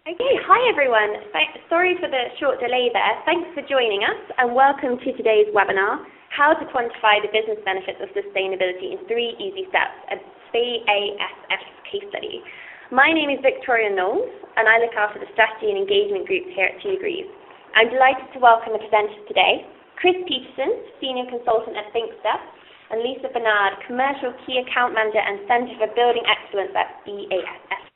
Okay, hi everyone. Sorry for the short delay there. Thanks for joining us and welcome to today's webinar, How to Quantify the Business Benefits of Sustainability in 3 Easy Steps, a BASF case study. My name is Victoria Knowles and I look after the Strategy and Engagement Group here at 2 Degrees. I'm delighted to welcome the presenters today, Chris Peterson, Senior Consultant at thinkstep, and Lisa Bernard, Commercial Key Account Manager and Centre for Building Excellence at BASF.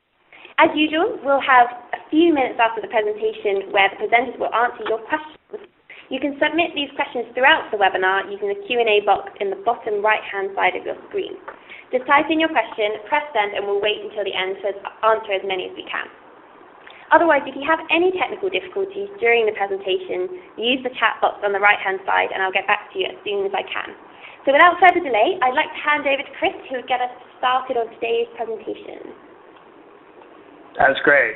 As usual, we'll have a few minutes after the presentation where the presenters will answer your questions. You can submit these questions throughout the webinar using the Q&A box in the bottom right-hand side of your screen. Just type in your question, press send, and we'll wait until the end to answer as many as we can. Otherwise, if you have any technical difficulties during the presentation, use the chat box on the right-hand side and I'll get back to you as soon as I can. So without further delay, I'd like to hand over to Chris who will get us started on today's presentation. That's great.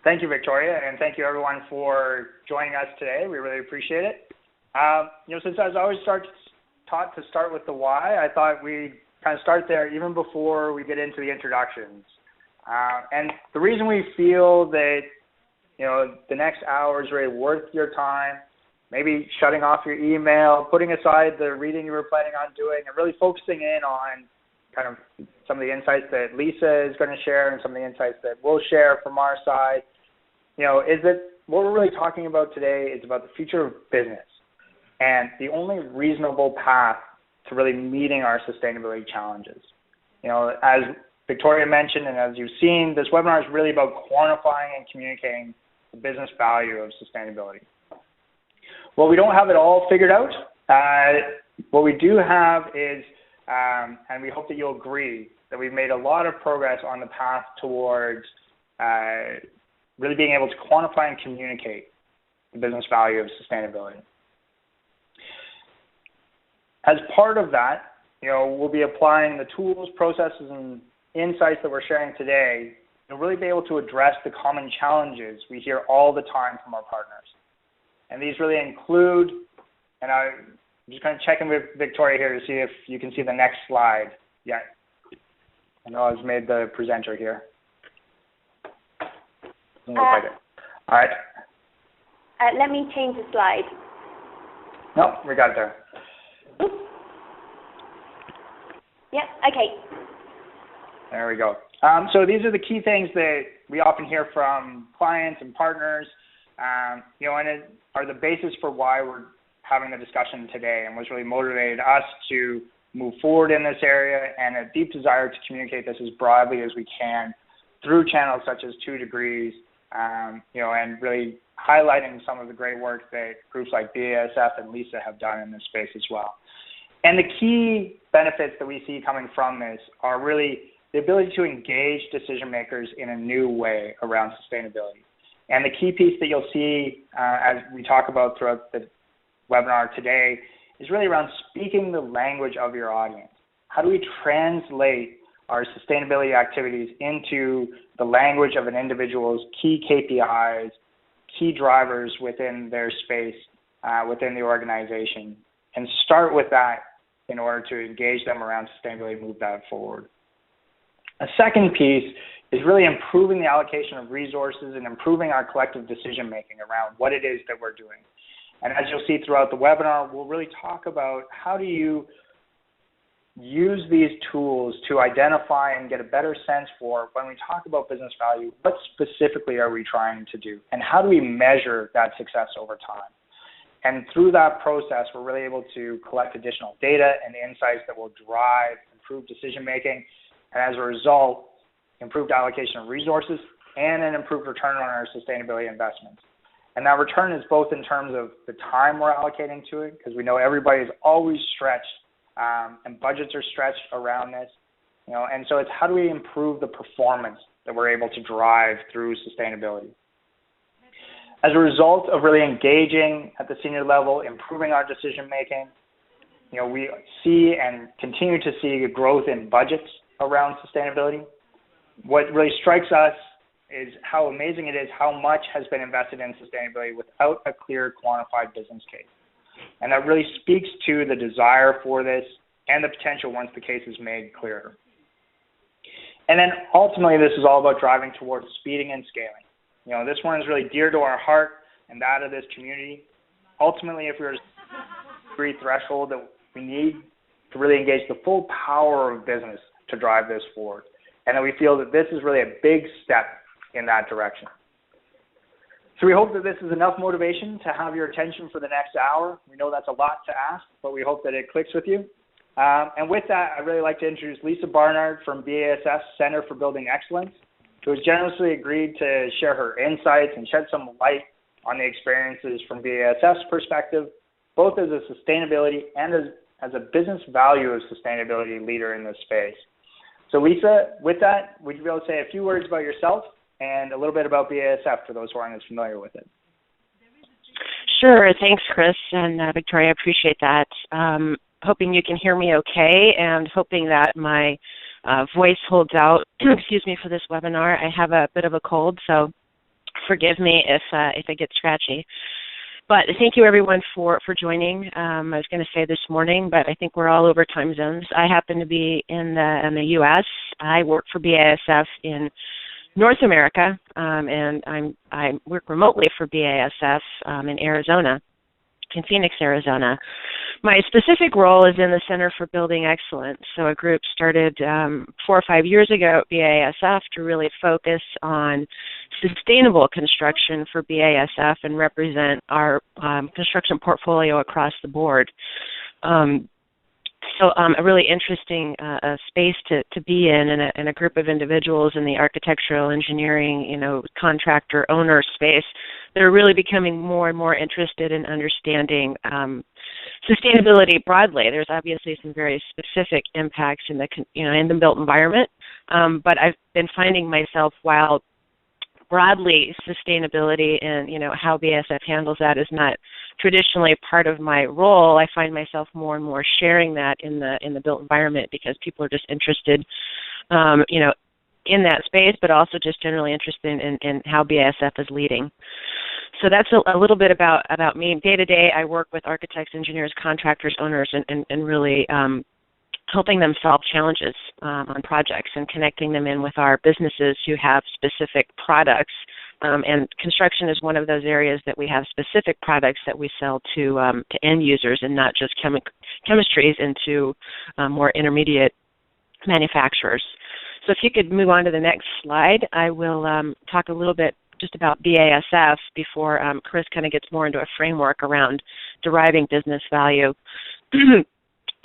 Thank you, Victoria, and thank you everyone for joining us today. We really appreciate it. Since I was always taught to start with the why, I thought we'd kind of start there even before we get into the introductions. And the reason we feel that the next hour is really worth your time, maybe shutting off your email, putting aside the reading you were planning on doing, and really focusing in on kind of some of the insights that Lisa is going to share and some of the insights that we'll share from our side, is that what we're really talking about today is about the future of business and the only reasonable path to really meeting our sustainability challenges. As Victoria mentioned and as you've seen, this webinar is really about quantifying and communicating the business value of sustainability. Well, we don't have it all figured out. What we do have is and we hope that you'll agree that we've made a lot of progress on the path towards really being able to quantify and communicate the business value of sustainability. As part of that, we'll be applying the tools, processes, and insights that we're sharing today to really be able to address the common challenges we hear all the time from our partners. And these really include, and I'm just going to check in with Victoria here to see if you can see the next slide yet. I know I've made the presenter here. Doesn't look like it. All right. Let me change the slide. No, we got it there. Yep, okay. There we go. So these are the key things that we often hear from clients and partners, and it are the basis for why we're having the discussion today and what's really motivated us to move forward in this area, and a deep desire to communicate this as broadly as we can through channels such as 2 Degrees, and really highlighting some of the great work that groups like BASF and Lisa have done in this space as well. And the key benefits that we see coming from this are really the ability to engage decision makers in a new way around sustainability. And the key piece that you'll see as we talk about throughout the webinar today is really around speaking the language of your audience. How do we translate our sustainability activities into the language of an individual's key KPIs, key drivers within their space, within the organization, and start with that in order to engage them around sustainability and move that forward. A second piece is really improving the allocation of resources and improving our collective decision making around what it is that we're doing. And as you'll see throughout the webinar, we'll really talk about how do you use these tools to identify and get a better sense for, when we talk about business value, what specifically are we trying to do? And how do we measure that success over time? And through that process, we're really able to collect additional data and insights that will drive improved decision making, and as a result, improved allocation of resources and an improved return on our sustainability investments. And that return is both in terms of the time we're allocating to it, because we know everybody is always stretched and budgets are stretched around this. And so it's how do we improve the performance that we're able to drive through sustainability. As a result of really engaging at the senior level, improving our decision making, we see and continue to see a growth in budgets around sustainability. What really strikes us is how amazing it is how much has been invested in sustainability without a clear quantified business case. And that really speaks to the desire for this and the potential once the case is made clearer. And then ultimately, this is all about driving towards speeding and scaling. This one is really dear to our heart and that of this community. Ultimately, if we were to degree threshold that we need to really engage the full power of business to drive this forward, and that we feel that this is really a big step in that direction. So we hope that this is enough motivation to have your attention for the next hour. We know that's a lot to ask, but we hope that it clicks with you. And with that, I'd really like to introduce Lisa Barnard from BASF's Center for Building Excellence, who has generously agreed to share her insights and shed some light on the experiences from BASF's perspective, both as a sustainability and as a business value of sustainability leader in this space. So Lisa, with that, would you be able to say a few words about yourself and a little bit about BASF for those who aren't as familiar with it? Sure. Thanks, Chris and Victoria. I appreciate that. Hoping you can hear me okay, and hoping that my voice holds out, excuse me, for this webinar. I have a bit of a cold, so forgive me if I get scratchy. But thank you, everyone, for joining. I was going to say this morning, but I think we're all over time zones. I happen to be in the U.S. I work for BASF in North America, and I work remotely for BASF in Arizona, in Phoenix, Arizona. My specific role is in the Center for Building Excellence. So a group started 4 or 5 years ago at BASF to really focus on sustainable construction for BASF and represent our construction portfolio across the board. So a really interesting space to be in, and a group of individuals in the architectural engineering, contractor owner space that are really becoming more and more interested in understanding sustainability broadly. There's obviously some very specific impacts in the built environment, but I've been finding myself, while broadly sustainability and how BASF handles that is not traditionally part of my role, I find myself more and more sharing that in the built environment, because people are just interested in that space, but also just generally interested in how BASF is leading. So that's a little bit about me. Day to day, I work with architects, engineers, contractors, owners, and really helping them solve challenges on projects and connecting them in with our businesses who have specific products. And construction is one of those areas that we have specific products that we sell to end users, and not just chemistries into more intermediate manufacturers. So if you could move on to the next slide, I will talk a little bit just about BASF before Chris kind of gets more into a framework around deriving business value.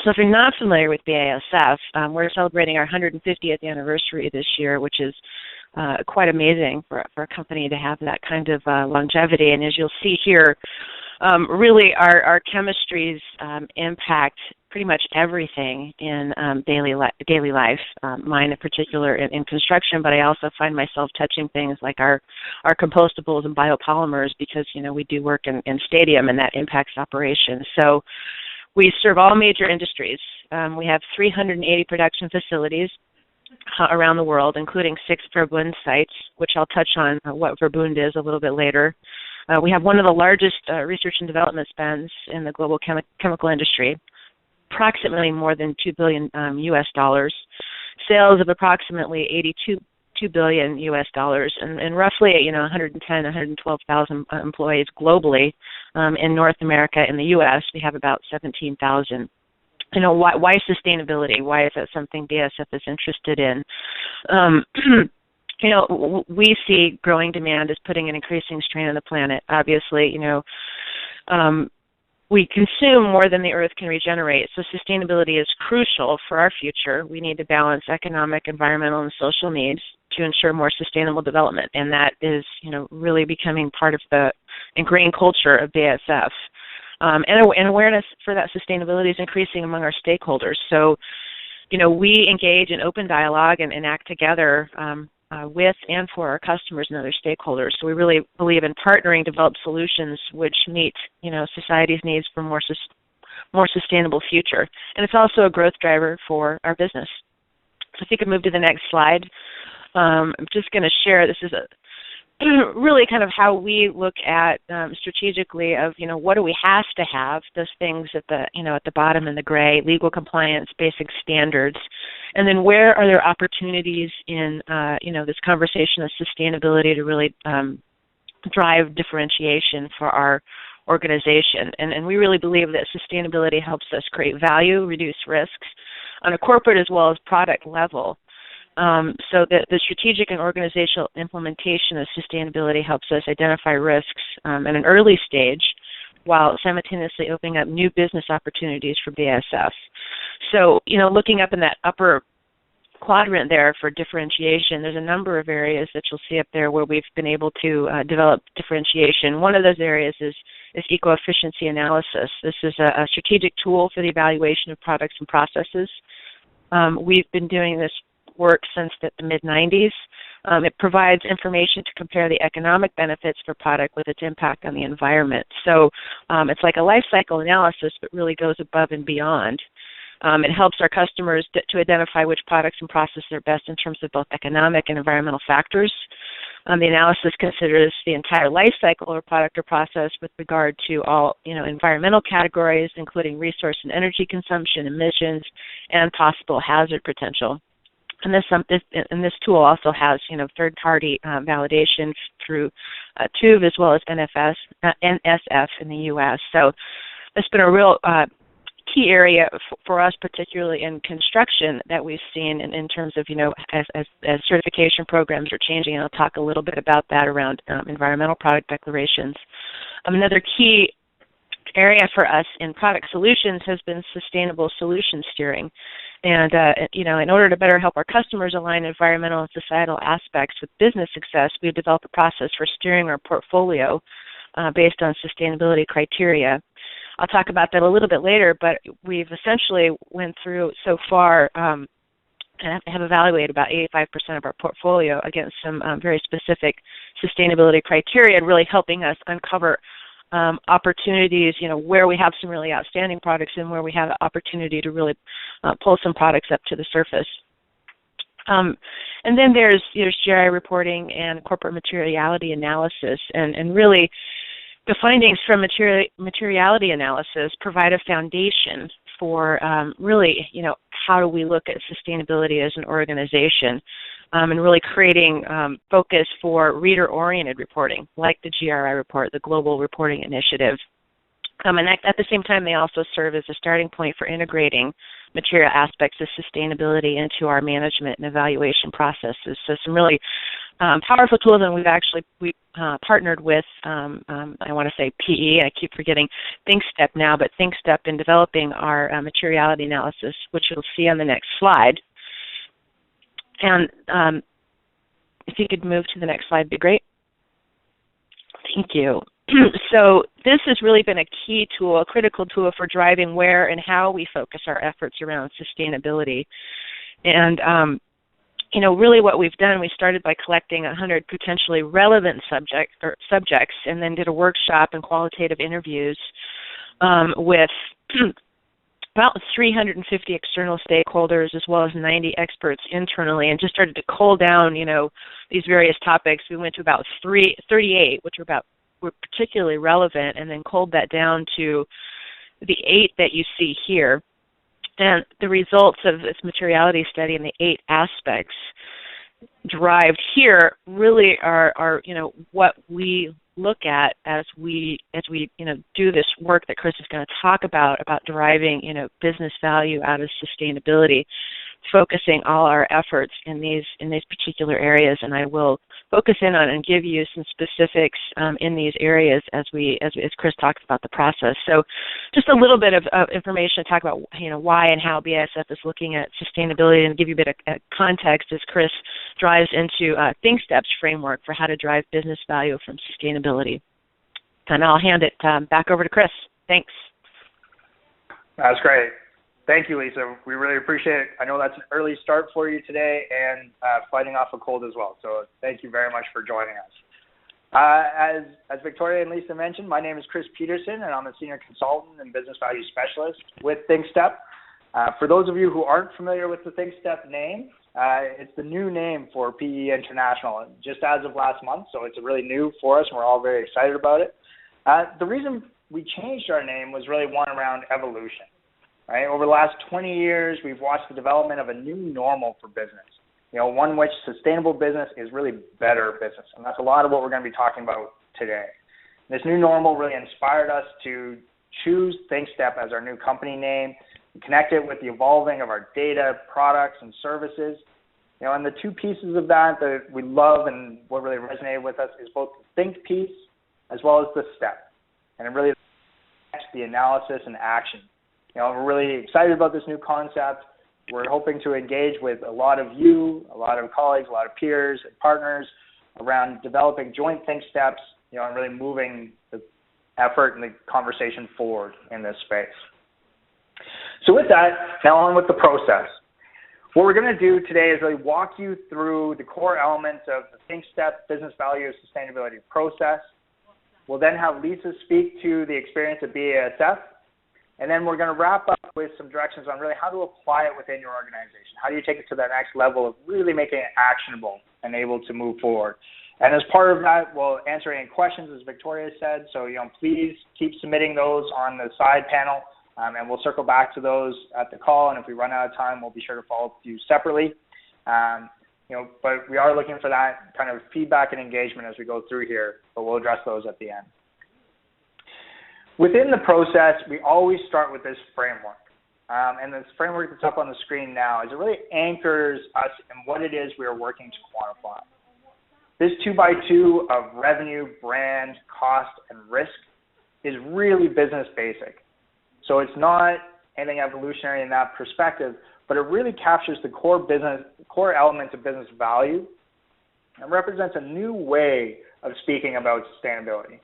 So if you're not familiar with BASF, we're celebrating our 150th anniversary this year, which is quite amazing for a company to have that kind of longevity. And as you'll see here, really our chemistries impact pretty much everything in daily life, mine in particular in construction, but I also find myself touching things like our compostables and biopolymers, because we do work in stadium, and that impacts operations. So we serve all major industries. We have 380 production facilities around the world, including 6 Verbund sites, which I'll touch on what Verbund is a little bit later. We have one of the largest research and development spends in the global chemical industry, approximately more than $2 billion US dollars, sales of approximately $82 billion US dollars, and roughly 110, 112,000 employees globally. In North America, in the U.S., we have about 17,000. Why sustainability? Why is that something BASF is interested in? We see growing demand as putting an increasing strain on the planet. Obviously, we consume more than the Earth can regenerate, so sustainability is crucial for our future. We need to balance economic, environmental, and social needs to ensure more sustainable development, and that is, really becoming part of the ingrained culture of BASF. And awareness for that sustainability is increasing among our stakeholders. So, we engage in open dialogue and act together with and for our customers and other stakeholders. So we really believe in partnering to develop solutions which meet, society's needs for more sustainable future. And it's also a growth driver for our business. So if you could move to the next slide. I'm just going to share, this is really kind of how we look at strategically of, what do we have to have, those things at the bottom in the gray, legal compliance, basic standards, and then where are there opportunities in, this conversation of sustainability to really drive differentiation for our organization. And we really believe that sustainability helps us create value, reduce risks on a corporate as well as product level. So that the strategic and organizational implementation of sustainability helps us identify risks at an early stage while simultaneously opening up new business opportunities for BASF. So, looking up in that upper quadrant there for differentiation, there's a number of areas that you'll see up there where we've been able to develop differentiation. One of those areas is eco-efficiency analysis. This is a strategic tool for the evaluation of products and processes. We've been doing this work since the mid-90s. It provides information to compare the economic benefits for a product with its impact on the environment. So it's like a life cycle analysis, but really goes above and beyond. It helps our customers to identify which products and processes are best in terms of both economic and environmental factors. The analysis considers the entire life cycle of a product or process with regard to all environmental categories, including resource and energy consumption, emissions, and possible hazard potential. And this tool also has third-party validation through TÜV as well as NSF in the U.S. So it's been a real key area for us, particularly in construction, that we've seen in terms of as certification programs are changing. And I'll talk a little bit about that around environmental product declarations. Another key area for us in product solutions has been sustainable solution steering. And, in order to better help our customers align environmental and societal aspects with business success, we've developed a process for steering our portfolio based on sustainability criteria. I'll talk about that a little bit later, but we've essentially went through so far and have evaluated about 85% of our portfolio against some very specific sustainability criteria, and really helping us uncover opportunities, where we have some really outstanding products and where we have an opportunity to really pull some products up to the surface. And then there's GRI reporting and corporate materiality analysis, and really the findings from materiality analysis provide a foundation for really, how do we look at sustainability as an organization, and really creating focus for reader-oriented reporting, like the GRI report, the Global Reporting Initiative. And at the same time, they also serve as a starting point for integrating material aspects of sustainability into our management and evaluation processes. So some really powerful tools, and we've partnered with, I want to say PE, I keep forgetting ThinkStep now, but ThinkStep in developing our materiality analysis, which you'll see on the next slide. And if you could move to the next slide, it'd be great. Thank you. So this has really been a key tool, a critical tool for driving where and how we focus our efforts around sustainability. And, really what we've done, we started by collecting 100 potentially relevant subjects, and then did a workshop and qualitative interviews with about 350 external stakeholders as well as 90 experts internally, and just started to cull down, these various topics. We went to about 38, which were particularly relevant, and then culled that down to the 8 that you see here. And the results of this materiality study and the 8 aspects derived here really are what we look at as we do this work that Chris is going to talk about deriving business value out of sustainability, focusing all our efforts in these particular areas. And I will focus in on and give you some specifics in these areas as Chris talks about the process. So just a little bit of information to talk about why and how BASF is looking at sustainability, and give you a bit of context as Chris drives into thinkstep's framework for how to drive business value from sustainability. And I'll hand it back over to Chris. Thanks. That's great. Thank you, Lisa. We really appreciate it. I know that's an early start for you today, and fighting off a cold as well. So thank you very much for joining us. As Victoria and Lisa mentioned, my name is Chris Peterson, and I'm a senior consultant and business value specialist with ThinkStep. For those of you who aren't familiar with the ThinkStep name, it's the new name for PE International, just as of last month. So it's really new for us, and we're all very excited about it. The reason we changed our name was really one around evolution. Right? Over the last 20 years, we've watched the development of a new normal for business, one which sustainable business is really better business. And that's a lot of what we're going to be talking about today. This new normal really inspired us to choose thinkstep as our new company name, and connect it with the evolving of our data, products, and services. And the two pieces of that we love and what really resonated with us is both the think piece as well as the step. And it really the analysis and action. We're really excited about this new concept. We're hoping to engage with a lot of you, a lot of colleagues, a lot of peers and partners around developing joint think steps, and really moving the effort and the conversation forward in this space. So with that, now on with the process. What we're going to do today is really walk you through the core elements of the thinkstep business value sustainability process. We'll then have Lisa speak to the experience at BASF, and then we're going to wrap up with some directions on really how to apply it within your organization. How do you take it to that next level of really making it actionable and able to move forward? And as part of that, we'll answer any questions, as Victoria said. So, please keep submitting those on the side panel, and we'll circle back to those at the call. And if we run out of time, we'll be sure to follow up with you separately. But we are looking for that kind of feedback and engagement as we go through here, but we'll address those at the end. Within the process, we always start with this framework. And this framework that's up on the screen now is it really anchors us in what it is we are working to quantify. This 2x2 of revenue, brand, cost, and risk is really business basic. So it's not anything evolutionary in that perspective, but it really captures the core elements of business value and represents a new way of speaking about sustainability.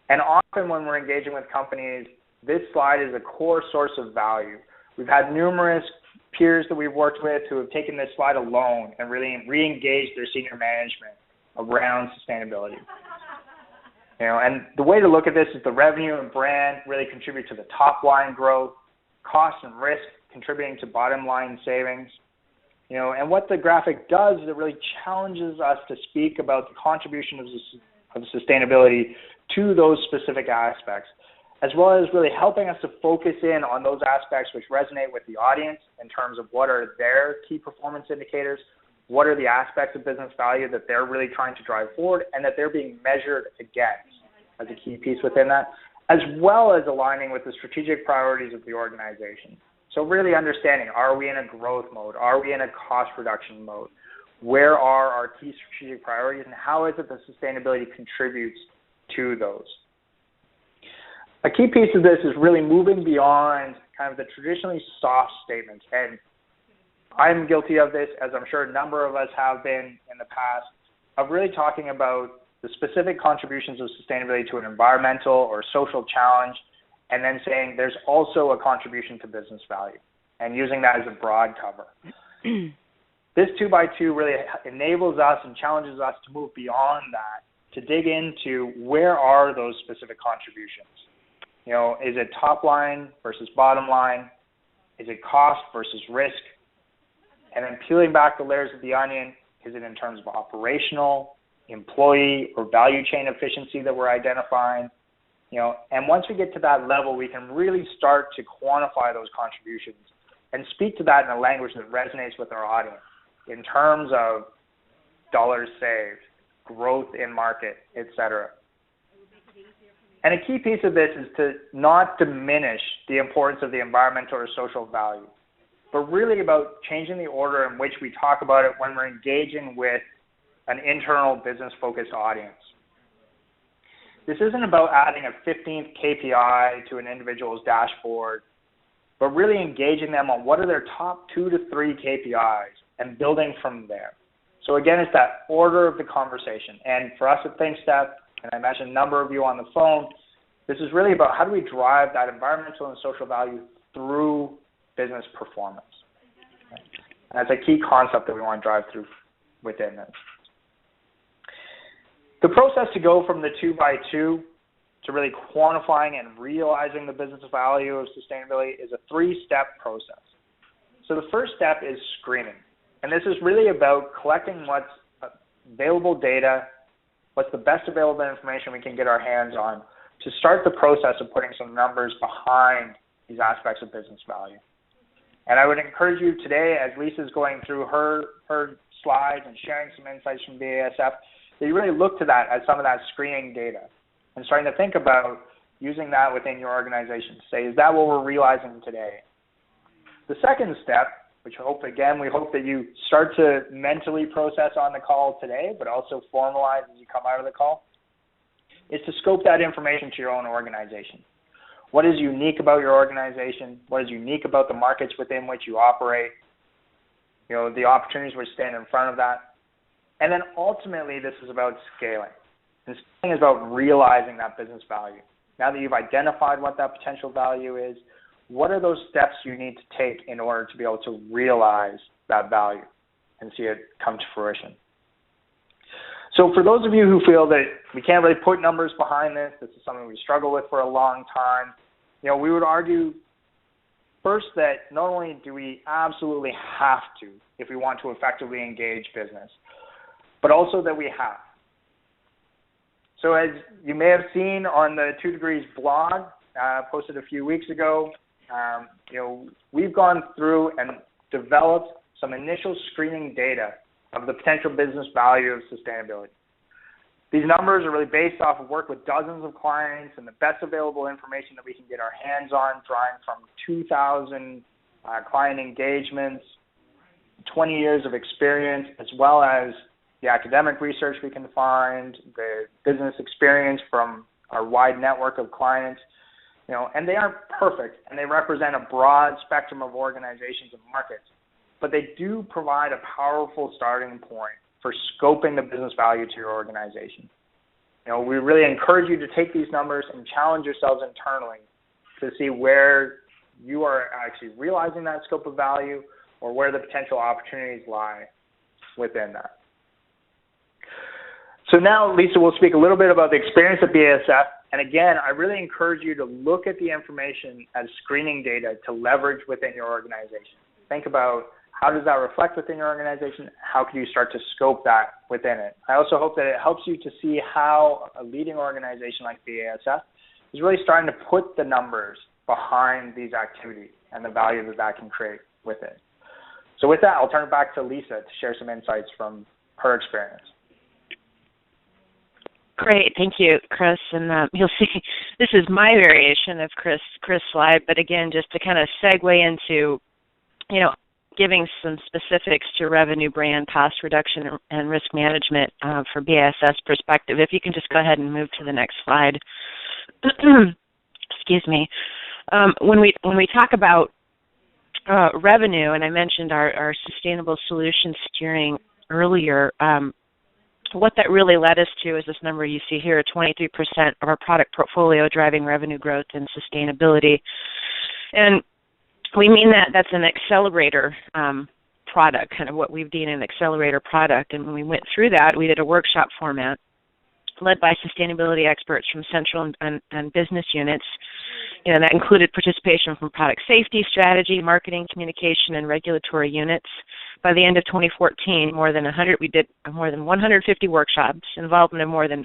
And often when we're engaging with companies, this slide is a core source of value. We've had numerous peers that we've worked with who have taken this slide alone and really re-engaged their senior management around sustainability. And the way to look at this is the revenue and brand really contribute to the top line growth, cost and risk contributing to bottom line savings. And what the graphic does is it really challenges us to speak about the contribution of sustainability to those specific aspects, as well as really helping us to focus in on those aspects which resonate with the audience in terms of what are their key performance indicators, what are the aspects of business value that they're really trying to drive forward and that they're being measured against as a key piece within that, as well as aligning with the strategic priorities of the organization. So really understanding, are we in a growth mode? Are we in a cost reduction mode? Where are our key strategic priorities and how is it that sustainability contributes to those? A key piece of this is really moving beyond kind of the traditionally soft statements. And I'm guilty of this, as I'm sure a number of us have been in the past, of really talking about the specific contributions of sustainability to an environmental or social challenge, and then saying there's also a contribution to business value, and using that as a broad cover. This 2x2 really enables us and challenges us to move beyond that, to dig into where are those specific contributions. Is it top line versus bottom line? Is it cost versus risk? And then peeling back the layers of the onion, is it in terms of operational, employee, or value chain efficiency that we're identifying? And once we get to that level, we can really start to quantify those contributions and speak to that in a language that resonates with our audience in terms of dollars saved, growth in market, etc. And a key piece of this is to not diminish the importance of the environmental or social value, but really about changing the order in which we talk about it when we're engaging with an internal business-focused audience. This isn't about adding a 15th KPI to an individual's dashboard, but really engaging them on what are their top 2 to 3 KPIs and building from there. So again, it's that order of the conversation. And for us at thinkstep, and I imagine a number of you on the phone, this is really about how do we drive that environmental and social value through business performance. And that's a key concept that we want to drive through within this. The process to go from the 2x2 to really quantifying and realizing the business value of sustainability is a 3-step process. So the first step is screening. And this is really about collecting what's available data, what's the best available information we can get our hands on to start the process of putting some numbers behind these aspects of business value. And I would encourage you today, as Lisa's going through her slides and sharing some insights from BASF, that you really look to that as some of that screening data and starting to think about using that within your organization to say, is that what we're realizing today? The second step, which we hope that you start to mentally process on the call today, but also formalize as you come out of the call, is to scope that information to your own organization. What is unique about your organization? What is unique about the markets within which you operate? The opportunities which stand in front of that. And then ultimately, this is about scaling. And scaling is about realizing that business value. Now that you've identified what that potential value is, what are those steps you need to take in order to be able to realize that value and see it come to fruition? So for those of you who feel that we can't really put numbers behind this is something we struggle with for a long time, we would argue first that not only do we absolutely have to if we want to effectively engage business, but also that we have. So as you may have seen on the 2 Degrees blog, posted a few weeks ago, we've gone through and developed some initial screening data of the potential business value of sustainability. These numbers are really based off of work with dozens of clients and the best available information that we can get our hands on, drawing from 2,000 client engagements, 20 years of experience, as well as the academic research we can find, the business experience from our wide network of clients. And they aren't perfect, and they represent a broad spectrum of organizations and markets, but they do provide a powerful starting point for scoping the business value to your organization. We really encourage you to take these numbers and challenge yourselves internally to see where you are actually realizing that scope of value or where the potential opportunities lie within that. So now, Lisa will speak a little bit about the experience at BASF. And again, I really encourage you to look at the information as screening data to leverage within your organization. Think about how does that reflect within your organization? How can you start to scope that within it? I also hope that it helps you to see how a leading organization like BASF is really starting to put the numbers behind these activities and the value that that can create with it. So with that, I'll turn it back to Lisa to share some insights from her experience. Great, thank you, Chris. And you'll see this is my variation of Chris' slide, but again, just to kind of segue into, giving some specifics to revenue, brand, cost reduction, and risk management for BASF's perspective. If you can just go ahead and move to the next slide. Excuse me. When we talk about revenue, and I mentioned our sustainable solution steering earlier, what that really led us to is this number you see here, 23% of our product portfolio driving revenue growth and sustainability. And we mean that's an accelerator product, kind of what we've deemed an accelerator product. And when we went through that, we did a workshop format led by sustainability experts from central and business units. That included participation from product safety, strategy, marketing, communication, and regulatory units. By the end of 2014, we did more than 150 workshops, involvement of more than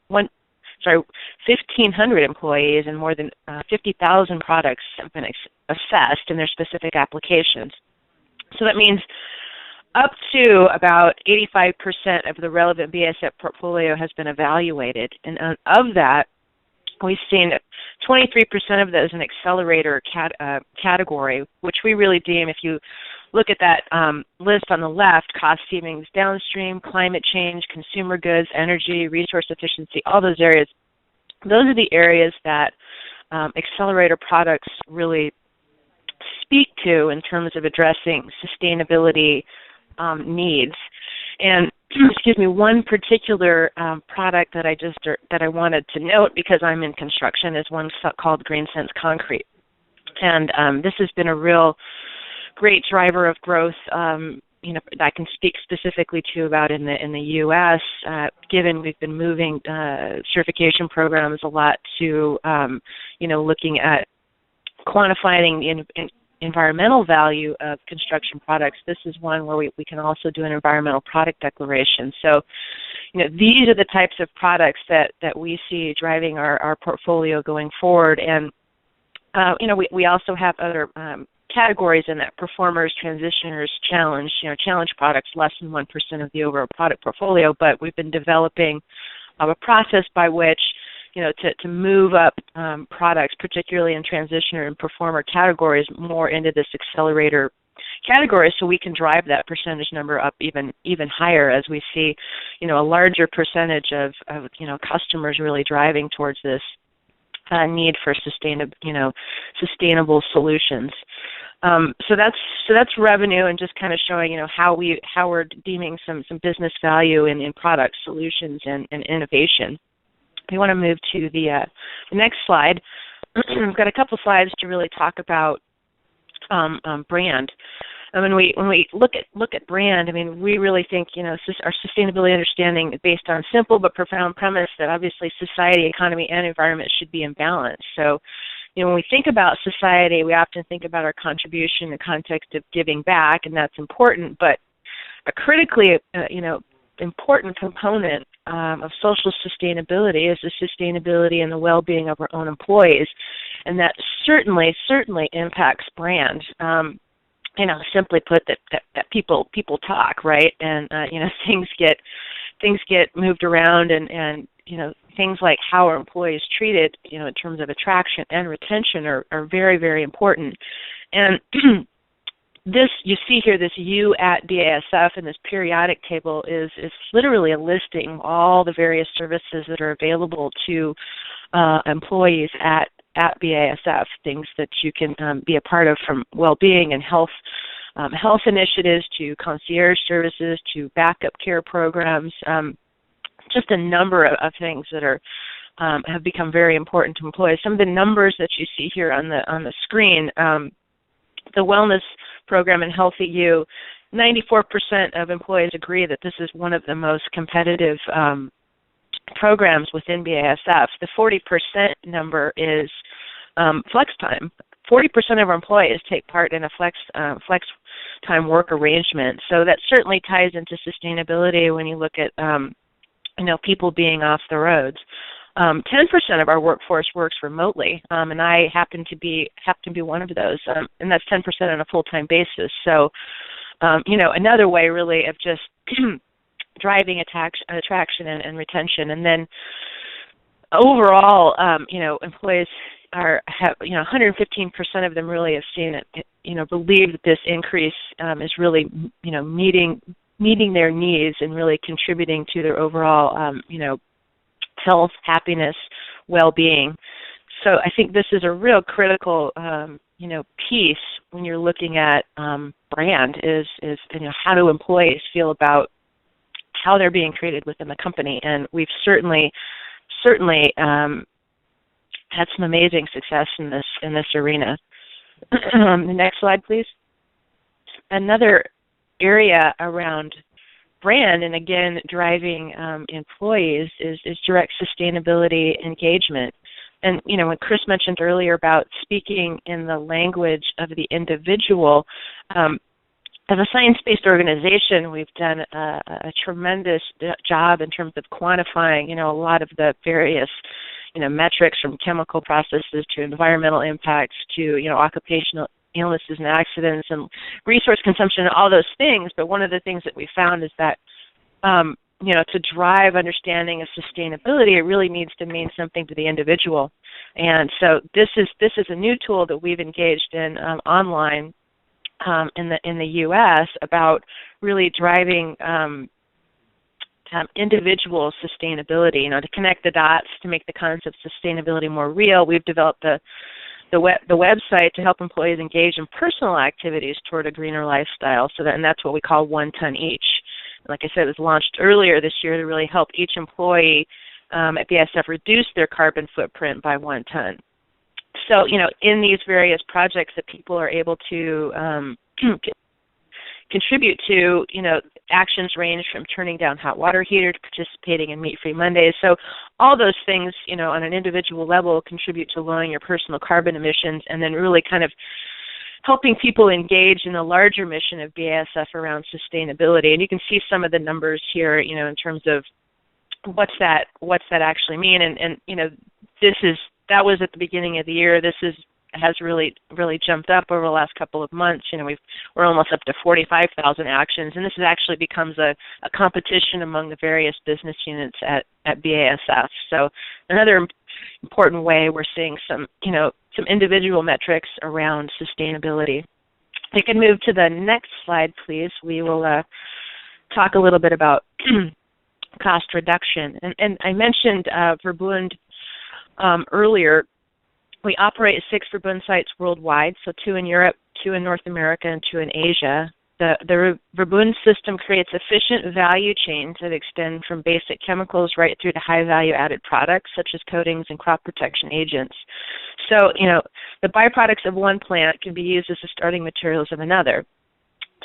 1,500 employees, and more than 50,000 products have been assessed in their specific applications. So that means up to about 85% of the relevant BASF portfolio has been evaluated, and of that, we've seen 23% of those in accelerator category, which we really deem, if you look at that list on the left, cost savings downstream, climate change, consumer goods, energy, resource efficiency, all those areas, those are the areas that accelerator products really speak to in terms of addressing sustainability needs. And excuse me, one particular product that I wanted to note because I'm in construction is one called GreenSense Concrete, and this has been a real great driver of growth. That I can speak specifically to about in the U.S. Given we've been moving certification programs a lot to looking at quantifying the environmental value of construction products. This is one where we can also do an environmental product declaration. So, these are the types of products that we see driving our portfolio going forward. And, we also have other categories in that: performers, transitioners, challenge, challenge products, less than 1% of the overall product portfolio. But we've been developing a process by which, to move up products, particularly in transitioner and performer categories, more into this accelerator category, so we can drive that percentage number up even higher as we see, a larger percentage of customers really driving towards this need for sustainable solutions. So that's revenue, and just kind of showing how we're deeming some business value in product solutions and innovation. We want to move to the next slide. We've got a couple slides to really talk about brand. And when we look at brand, we really think our sustainability understanding is based on simple but profound premise that obviously society, economy, and environment should be in balance. So, when we think about society, we often think about our contribution in the context of giving back, and that's important. But a critically, important component of social sustainability is the sustainability and the well-being of our own employees, and that certainly impacts brand. Simply put, that people talk, right? And things get moved around, and things like how our employees treated, in terms of attraction and retention are very, very important. And this, you see here, this U at BASF in this periodic table is literally a listing of all the various services that are available to employees at BASF, things that you can be a part of, from well-being and health initiatives to concierge services to backup care programs, just a number of things that are have become very important to employees. Some of the numbers that you see here on the screen, the wellness program in Healthy You, 94% of employees agree that this is one of the most competitive programs within BASF. The 40% number is flex time. 40% of our employees take part in a flex time work arrangement. So that certainly ties into sustainability when you look at people being off the roads. 10% of our workforce works remotely, and I happen to be one of those, and that's 10% on a full-time basis. So, another way really of just driving attraction and retention. And then overall, employees have 115% of them really have seen it, believe that this increase is really, meeting their needs and really contributing to their overall, health, happiness, well-being. So I think this is a real critical, piece when you're looking at brand is how do employees feel about how they're being treated within the company. And we've certainly had some amazing success in this arena. The next slide, please. Another area around brand, and again driving employees, is direct sustainability engagement. And when Chris mentioned earlier about speaking in the language of the individual, as a science-based organization, we've done a tremendous job in terms of quantifying, a lot of the various, metrics, from chemical processes to environmental impacts to, occupational illnesses and accidents and resource consumption and all those things. But one of the things that we found is that, to drive understanding of sustainability, it really needs to mean something to the individual. And so this is a new tool that we've engaged in online in the U.S. about really driving individual sustainability, to connect the dots, to make the concept of sustainability more real. We've developed the website to help employees engage in personal activities toward a greener lifestyle. And that's what we call 1 ton each. Like I said, it was launched earlier this year to really help each employee at BASF reduce their carbon footprint by 1 ton. So, in these various projects that people are able to contribute to, actions range from turning down hot water heater to participating in Meat-Free Mondays. So all those things, on an individual level contribute to lowering your personal carbon emissions, and then really kind of helping people engage in the larger mission of BASF around sustainability. And you can see some of the numbers here, in terms of what's that actually mean. And that was at the beginning of the year. This is has really jumped up over the last couple of months. We're almost up to 45,000 actions, and this actually becomes a competition among the various business units at BASF. So another important way we're seeing some individual metrics around sustainability. You can move to the next slide, please. We will talk a little bit about cost reduction. And I mentioned Verbund earlier. We operate 6 Verbund sites worldwide, so 2 in Europe, 2 in North America, and 2 in Asia. The Verbund system creates efficient value chains that extend from basic chemicals right through to high-value added products such as coatings and crop protection agents. So, the byproducts of one plant can be used as the starting materials of another.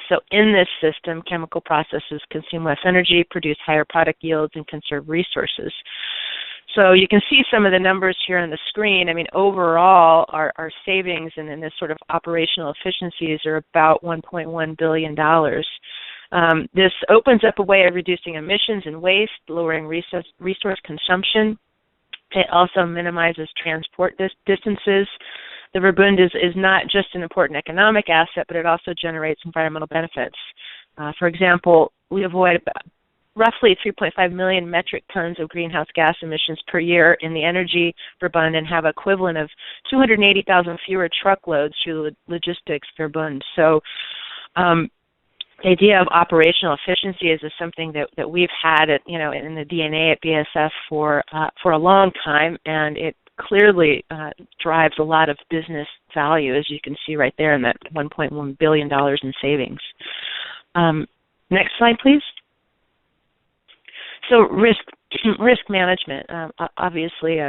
So in this system, chemical processes consume less energy, produce higher product yields, and conserve resources. So you can see some of the numbers here on the screen. I mean, overall, our savings and in this sort of operational efficiencies are about $1.1 billion. This opens up a way of reducing emissions and waste, lowering resource consumption. It also minimizes transport distances. The Verbund is not just an important economic asset, but it also generates environmental benefits. For example, we avoid roughly 3.5 million metric tons of greenhouse gas emissions per year in the energy Verbund and have equivalent of 280,000 fewer truckloads through the logistics Verbund. So the idea of operational efficiency is something that we've had in the DNA at BASF for a long time, and it clearly drives a lot of business value, as you can see right there in that $1.1 billion in savings. Next slide, please. So risk management, obviously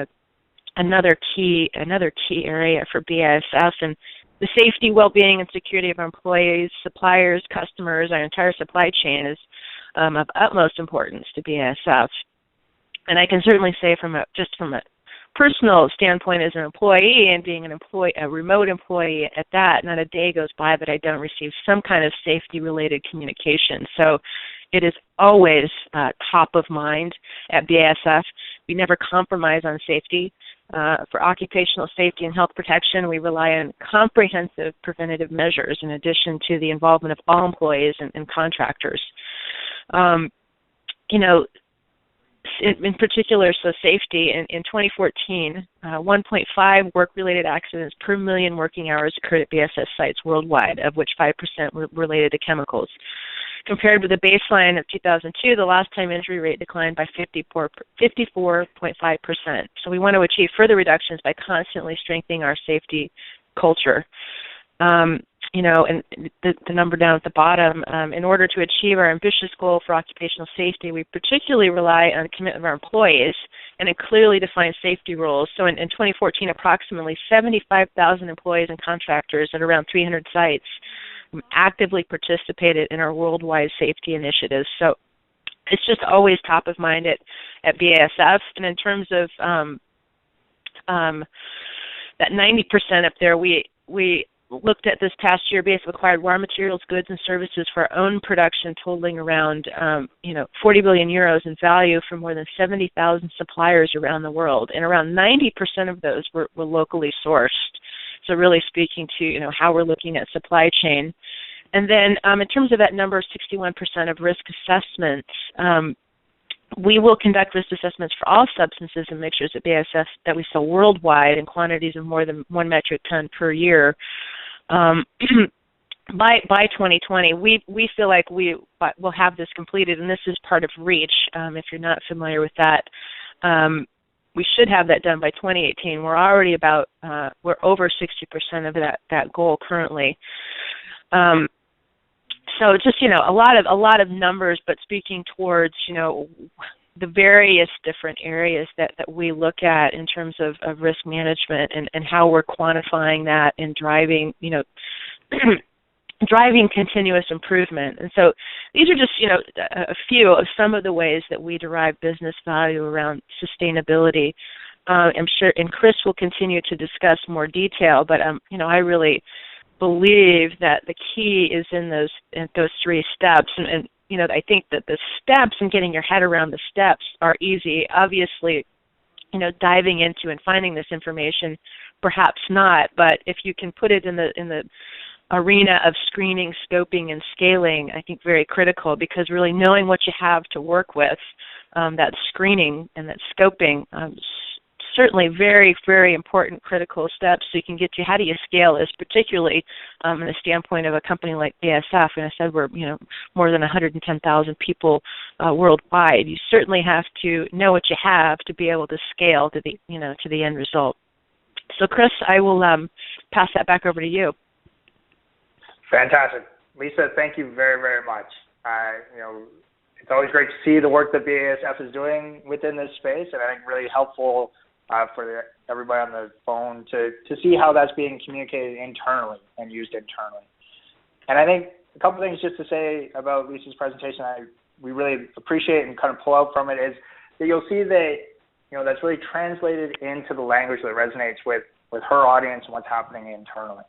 another key area for BASF, and the safety, well-being, and security of our employees, suppliers, customers, our entire supply chain is of utmost importance to BASF. And I can certainly say from a personal standpoint as an employee and being a remote employee at that, not a day goes by that I don't receive some kind of safety-related communication. So it is always top of mind at BASF. We never compromise on safety. For occupational safety and health protection, we rely on comprehensive preventative measures in addition to the involvement of all employees and contractors. In particular, so safety, in 2014, 1.5 work-related accidents per million working hours occurred at BASF sites worldwide, of which 5% were related to chemicals. Compared with the baseline of 2002, the lost time injury rate declined by 54.5%. So we want to achieve further reductions by constantly strengthening our safety culture. And the number down at the bottom, in order to achieve our ambitious goal for occupational safety, we particularly rely on the commitment of our employees and a clearly defined safety rules. So in 2014, approximately 75,000 employees and contractors at around 300 sites actively participated in our worldwide safety initiatives. So it's just always top of mind at BASF. And in terms of that 90% up there, we looked at this past year. BASF acquired raw materials, goods, and services for our own production, totaling around 40 billion euros in value from more than 70,000 suppliers around the world, and around 90% of those were locally sourced. So really speaking to how we're looking at supply chain. And then in terms of that number, 61% of risk assessments, we will conduct risk assessments for all substances and mixtures at BASF that we sell worldwide in quantities of more than 1 metric ton per year. By 2020, we feel like we will have this completed, and this is part of REACH. If you're not familiar with that, we should have that done by 2018. We're already we're over 60% of that goal currently. So just a lot of numbers, but speaking towards the various different areas that we look at in terms of risk management and how we're quantifying that and driving driving continuous improvement. And so these are just a few of some of the ways that we derive business value around sustainability. I'm sure, and Chris will continue to discuss more detail, but I really believe that the key is in those 3 steps, and I think that the steps and getting your head around the steps are easy. Obviously, diving into and finding this information perhaps not. But if you can put it in the arena of screening, scoping, and scaling, I think very critical, because really knowing what you have to work with, that screening and that scoping, certainly very, very important critical steps so you can get to how do you scale this, particularly in the standpoint of a company like BASF. And I said we're more than 110,000 people worldwide. You certainly have to know what you have to be able to scale to the end result. So Chris, I will pass that back over to you. Fantastic. Lisa, thank you very, very much. It's always great to see the work that BASF is doing within this space, and I think really helpful for everybody on the phone to see how that's being communicated internally and used internally. And I think a couple things just to say about Lisa's presentation we really appreciate and kind of pull out from it is that you'll see that that's really translated into the language that resonates with her audience and what's happening internally.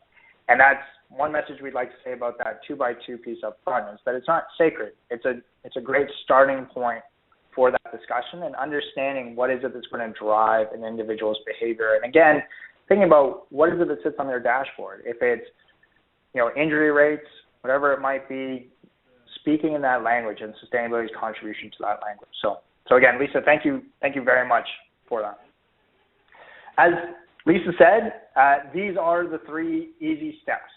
And that's one message we'd like to say about that 2x2 piece up front, is that it's not sacred. It's a great starting point for that discussion and understanding what is it that's going to drive an individual's behavior. And again, thinking about what is it that sits on their dashboard. If it's, injury rates, whatever it might be, speaking in that language and sustainability's contribution to that language. So again, Lisa, thank you very much for that. As Lisa said, these are the 3 easy steps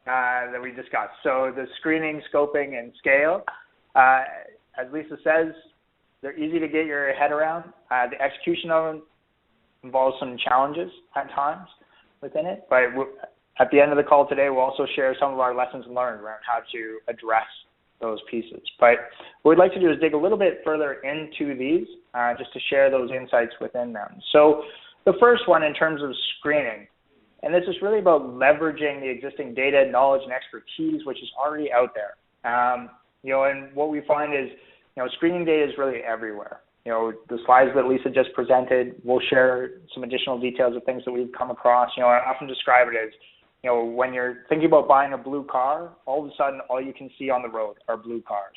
that we discussed. So the screening, scoping, and scale. As Lisa says, they're easy to get your head around. The execution of them involves some challenges at times within it. But at the end of the call today, we'll also share some of our lessons learned around how to address those pieces. But what we'd like to do is dig a little bit further into these just to share those insights within them. So the first one in terms of screening, and this is really about leveraging the existing data, knowledge, and expertise which is already out there. And what we find is, screening data is really everywhere. The slides that Lisa just presented, we'll share some additional details of things that we've come across. I often describe it as, when you're thinking about buying a blue car, all of a sudden all you can see on the road are blue cars.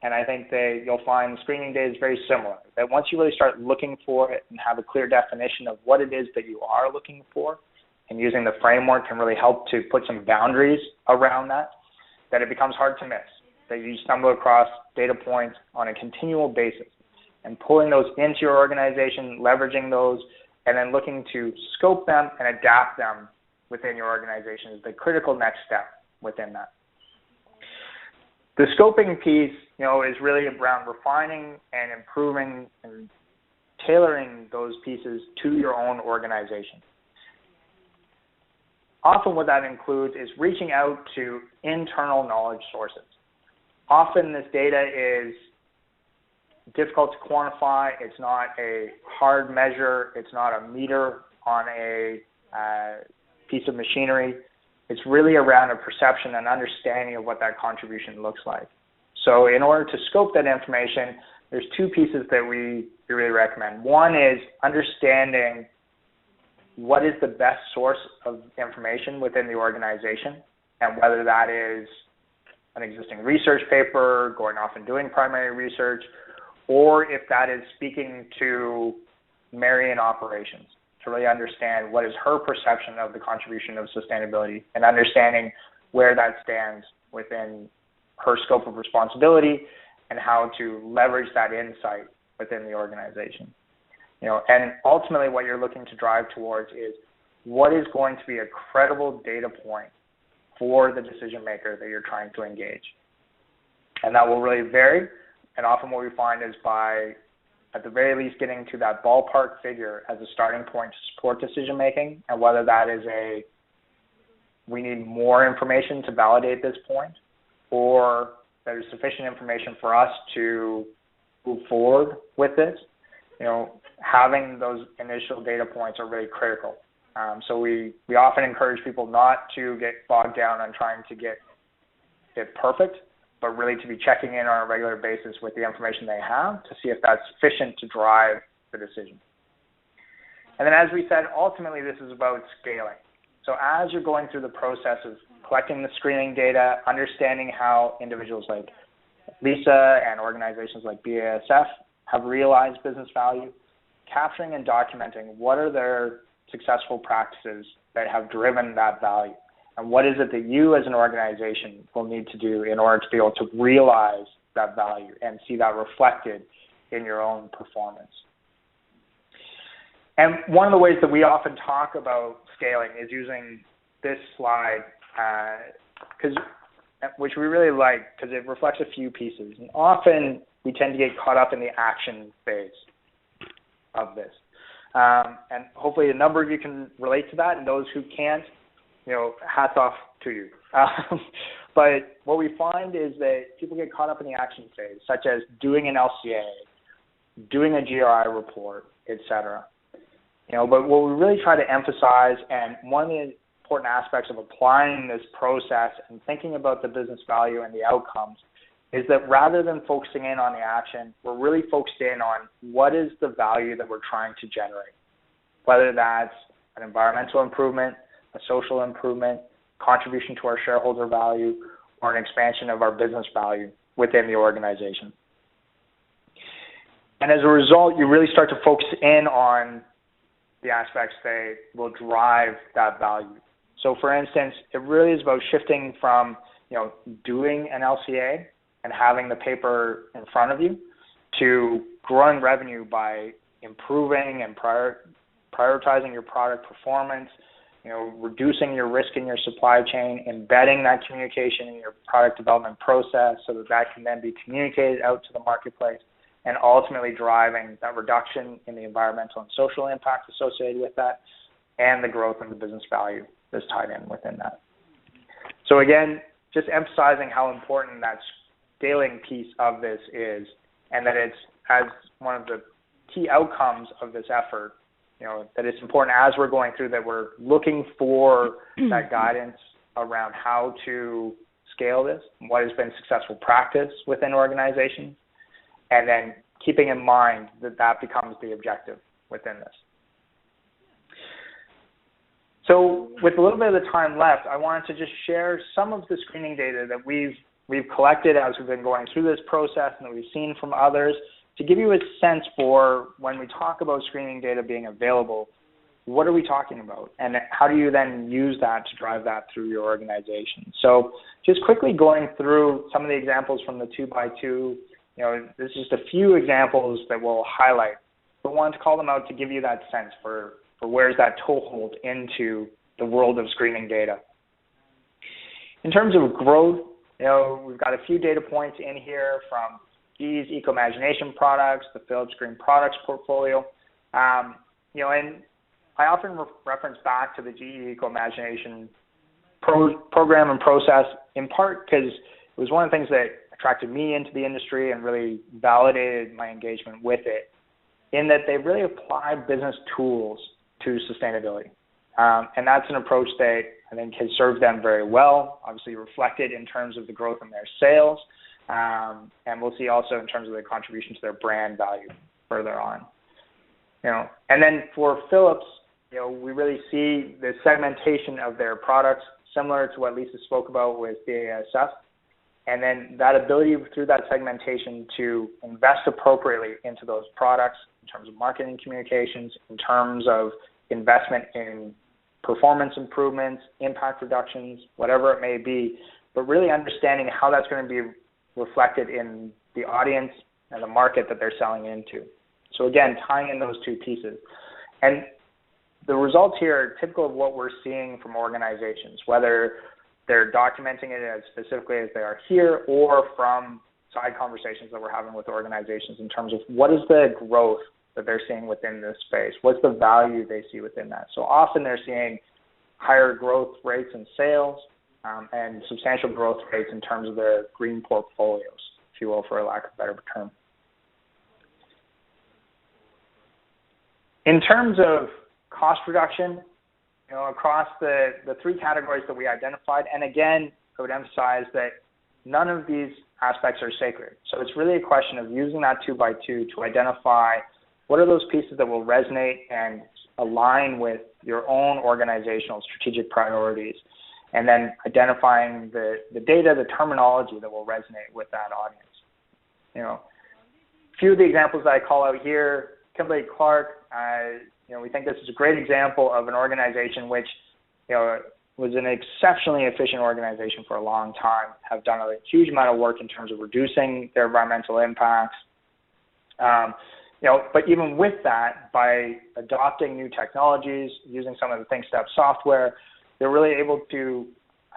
And I think that you'll find screening data is very similar, that once you really start looking for it and have a clear definition of what it is that you are looking for, and using the framework can really help to put some boundaries around that it becomes hard to miss, that you stumble across data points on a continual basis, and pulling those into your organization, leveraging those, and then looking to scope them and adapt them within your organization is the critical next step within that. The scoping piece, is really around refining and improving and tailoring those pieces to your own organization. Often what that includes is reaching out to internal knowledge sources. Often this data is difficult to quantify. It's not a hard measure. It's not a meter on a piece of machinery. It's really around a perception and understanding of what that contribution looks like. So in order to scope that information, there's 2 pieces that we really recommend. One is understanding what is the best source of information within the organization, and whether that is an existing research paper, going off and doing primary research, or if that is speaking to Mary in operations, to really understand what is her perception of the contribution of sustainability and understanding where that stands within her scope of responsibility and how to leverage that insight within the organization. And ultimately what you're looking to drive towards is what is going to be a credible data point for the decision maker that you're trying to engage. And that will really vary. And often what we find is by, at the very least, getting to that ballpark figure as a starting point to support decision making, and whether that is we need more information to validate this point, or there's sufficient information for us to move forward with this. Having those initial data points are really critical. So we often encourage people not to get bogged down on trying to get it perfect, but really to be checking in on a regular basis with the information they have to see if that's sufficient to drive the decision. And then as we said, ultimately this is about scaling. So as you're going through the process of collecting the screening data, understanding how individuals like Lisa and organizations like BASF have realized business value, capturing and documenting what are their successful practices that have driven that value? And what is it that you as an organization will need to do in order to be able to realize that value and see that reflected in your own performance? And one of the ways that we often talk about scaling is using this slide, which we really like because it reflects a few pieces. And often we tend to get caught up in the action phase of this. And hopefully a number of you can relate to that, and those who can't, hats off to you. But what we find is that people get caught up in the action phase, such as doing an LCA, doing a GRI report, etc. But what we really try to emphasize, and one of the important aspects of applying this process and thinking about the business value and the outcomes, is that rather than focusing in on the action, we're really focused in on what is the value that we're trying to generate, whether that's an environmental improvement, a social improvement, contribution to our shareholder value, or an expansion of our business value within the organization. And as a result, you really start to focus in on the aspects that will drive that value. So for instance, it really is about shifting from, doing an LCA and having the paper in front of you to growing revenue by improving and prioritizing your product performance, reducing your risk in your supply chain, embedding that communication in your product development process so that can then be communicated out to the marketplace, and ultimately driving that reduction in the environmental and social impact associated with that, and the growth in the business value that's tied in within that. So again, just emphasizing how important that scaling piece of this is, and that it's, as one of the key outcomes of this effort, that it's important as we're going through that we're looking for that guidance around how to scale this, what has been successful practice within organizations, and then keeping in mind that becomes the objective within this. So with a little bit of the time left, I wanted to just share some of the screening data that we've collected as we've been going through this process and that we've seen from others, to give you a sense for when we talk about screening data being available, what are we talking about? And how do you then use that to drive that through your organization? So just quickly going through some of the examples from the 2x2, this is just a few examples that we'll highlight. But wanted to call them out to give you that sense for where's that toehold into the world of screening data. In terms of growth, we've got a few data points in here from GE's Eco-Imagination products, the Philips Green Products portfolio. And I often reference back to the GE Eco-Imagination program and process, in part because it was one of the things that attracted me into the industry and really validated my engagement with it, in that they really apply business tools to sustainability. And that's an approach that I think has served them very well, obviously reflected in terms of the growth in their sales, and we'll see also in terms of the contribution to their brand value further on. And then for Philips, we really see the segmentation of their products similar to what Lisa spoke about with BASF, and then that ability through that segmentation to invest appropriately into those products in terms of marketing communications, in terms of investment in performance improvements, impact reductions, whatever it may be, but really understanding how that's going to be reflected in the audience and the market that they're selling into. So again, tying in those two pieces. And the results here are typical of what we're seeing from organizations, whether they're documenting it as specifically as they are here, or from side conversations that we're having with organizations in terms of what is the growth that they're seeing within this space, what's the value they see within that. So often they're seeing higher growth rates in sales, and substantial growth rates in terms of their green portfolios, if you will, for a lack of a better term. In terms of cost reduction, across the three categories that we identified, and again, I would emphasize that none of these aspects are sacred. So it's really a question of using that 2x2 to identify what are those pieces that will resonate and align with your own organizational strategic priorities, and then identifying the data, the terminology that will resonate with that audience. A few of the examples that I call out here, Kimberly-Clark we think this is a great example of an organization which, was an exceptionally efficient organization for a long time, have done a huge amount of work in terms of reducing their environmental impacts. But even with that, by adopting new technologies, using some of the thinkstep software, they're really able to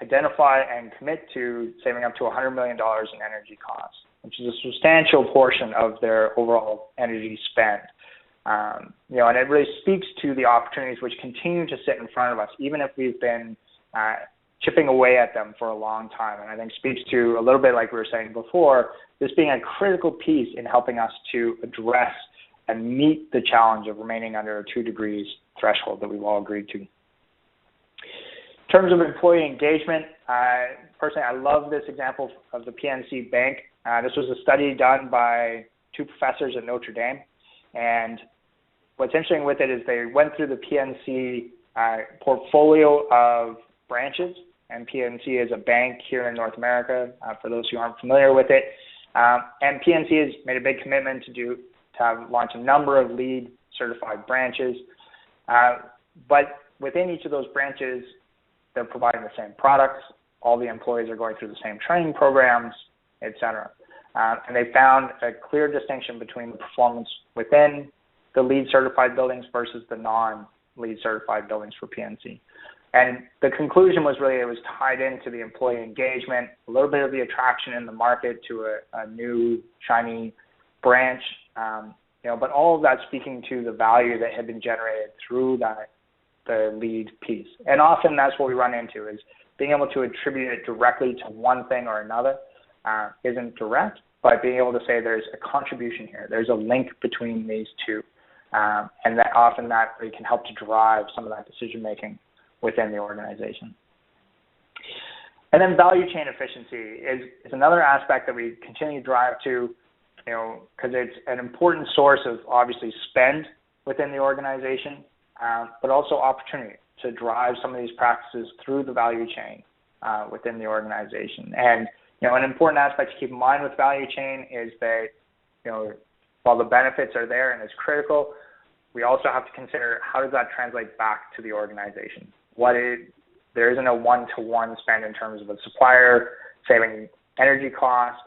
identify and commit to saving up to $100 million in energy costs, which is a substantial portion of their overall energy spend. And it really speaks to the opportunities which continue to sit in front of us, even if we've been chipping away at them for a long time. And I think speaks to a little bit like we were saying before, this being a critical piece in helping us to address and meet the challenge of remaining under a 2 degrees threshold that we've all agreed to. In terms of employee engagement, personally, I love this example of the PNC Bank. This was a study done by 2 professors at Notre Dame. And what's interesting with it is they went through the PNC portfolio of branches, and PNC is a bank here in North America, for those who aren't familiar with it. And PNC has made a big commitment to launch a number of LEED certified branches. But within each of those branches, they're providing the same products. All the employees are going through the same training programs, et cetera. And they found a clear distinction between the performance within the LEED certified buildings versus the non-LEED certified buildings for PNC. And the conclusion was really it was tied into the employee engagement, a little bit of the attraction in the market to a new shiny branch, but all of that speaking to the value that had been generated through the LEED piece. And often that's what we run into, is being able to attribute it directly to one thing or another isn't direct, but being able to say there's a contribution here, there's a link between these two, and that often that really can help to drive some of that decision making within the organization. And then value chain efficiency is another aspect that we continue to drive to, because it's an important source of obviously spend within the organization, but also opportunity to drive some of these practices through the value chain within the organization. And an important aspect to keep in mind with value chain is that while the benefits are there and it's critical, we also have to consider how does that translate back to the organization. There isn't a one-to-one spend in terms of a supplier saving energy costs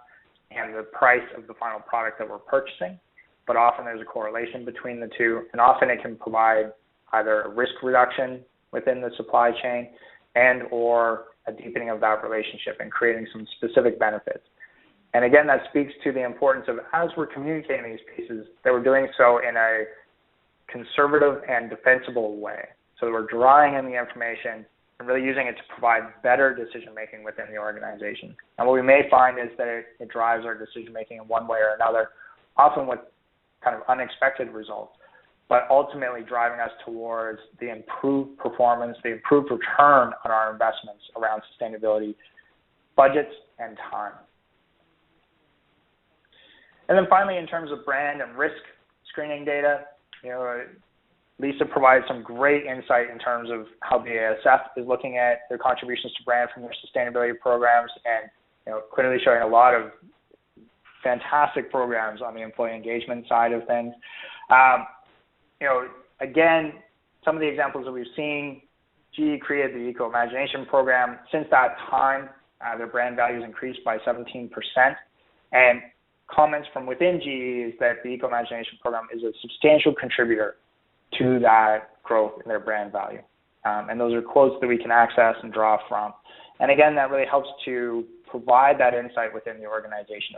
and the price of the final product that we're purchasing, but often there's a correlation between the two, and often it can provide either a risk reduction within the supply chain and or a deepening of that relationship and creating some specific benefits. And again, that speaks to the importance of, as we're communicating these pieces, that we're doing so in a conservative and defensible way. So that we're drawing in the information and really using it to provide better decision-making within the organization. And what we may find is that it drives our decision-making in one way or another, often with kind of unexpected results, but ultimately driving us towards the improved performance, the improved return on our investments around sustainability, budgets, and time. And then finally, in terms of brand and risk screening data, Lisa provided some great insight in terms of how BASF is looking at their contributions to brand from their sustainability programs, and clearly showing a lot of fantastic programs on the employee engagement side of things. Again, some of the examples that we've seen, GE created the Eco Imagination program. Since that time, their brand values increased by 17%. And comments from within GE is that the Eco Imagination program is a substantial contributor to that growth in their brand value. And those are quotes that we can access and draw from. And again, that really helps to provide that insight within the organization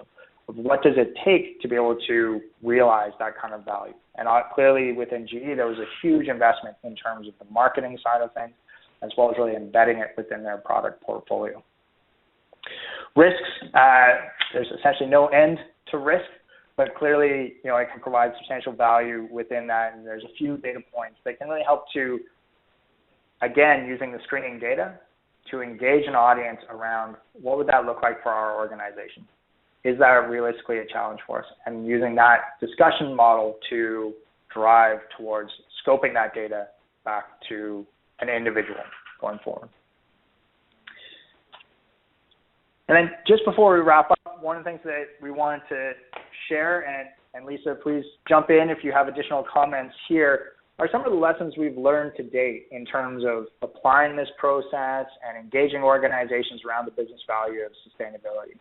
of what does it take to be able to realize that kind of value. And clearly within GE, there was a huge investment in terms of the marketing side of things, as well as really embedding it within their product portfolio. Risks, there's essentially no end to risk, but clearly, it can provide substantial value within that. And there's a few data points that can really help to, again, using the screening data, to engage an audience around what would that look like for our organization? Is that realistically a challenge for us? And using that discussion model to drive towards scoping that data back to an individual going forward. And then just before we wrap up, one of the things that we wanted to share, and Lisa, please jump in if you have additional comments here, are some of the lessons we've learned to date in terms of applying this process and engaging organizations around the business value of sustainability.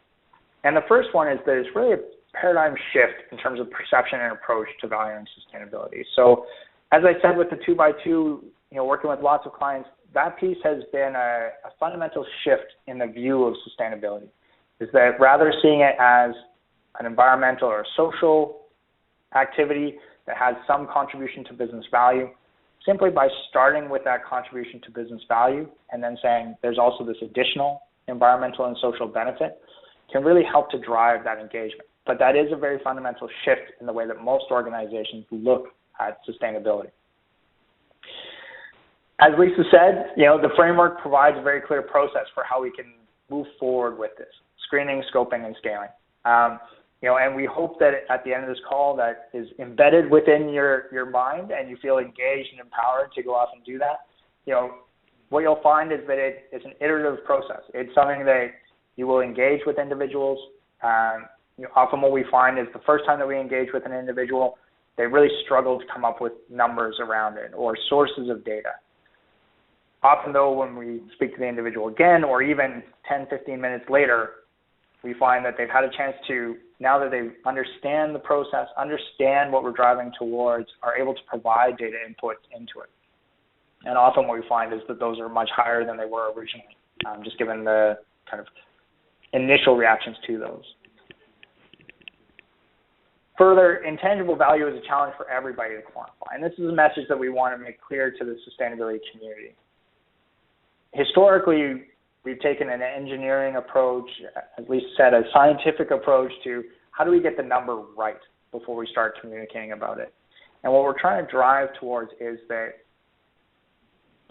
And the first one is that it's really a paradigm shift in terms of perception and approach to valuing sustainability. So as I said with the 2x2, working with lots of clients, that piece has been a fundamental shift in the view of sustainability, is that rather seeing it as an environmental or social activity that has some contribution to business value, simply by starting with that contribution to business value and then saying there's also this additional environmental and social benefit, can really help to drive that engagement. But that is a very fundamental shift in the way that most organizations look at sustainability. As Lisa said, the framework provides a very clear process for how we can move forward with this: screening, scoping, and scaling. And we hope that at the end of this call that is embedded within your mind and you feel engaged and empowered to go off and do that. What you'll find is that it's an iterative process. It's something that you will engage with individuals. Often what we find is the first time that we engage with an individual, they really struggle to come up with numbers around it or sources of data. Often though, when we speak to the individual again, or even 10, 15 minutes later, we find that they've had a chance to, now that they understand the process, understand what we're driving towards, are able to provide data input into it. And often what we find is that those are much higher than they were originally, just given the kind of initial reactions to those. Further, intangible value is a challenge for everybody to quantify. And this is a message that we want to make clear to the sustainability community. Historically, we've taken an engineering approach, at least said a scientific approach to how do we get the number right before we start communicating about it. And what we're trying to drive towards is that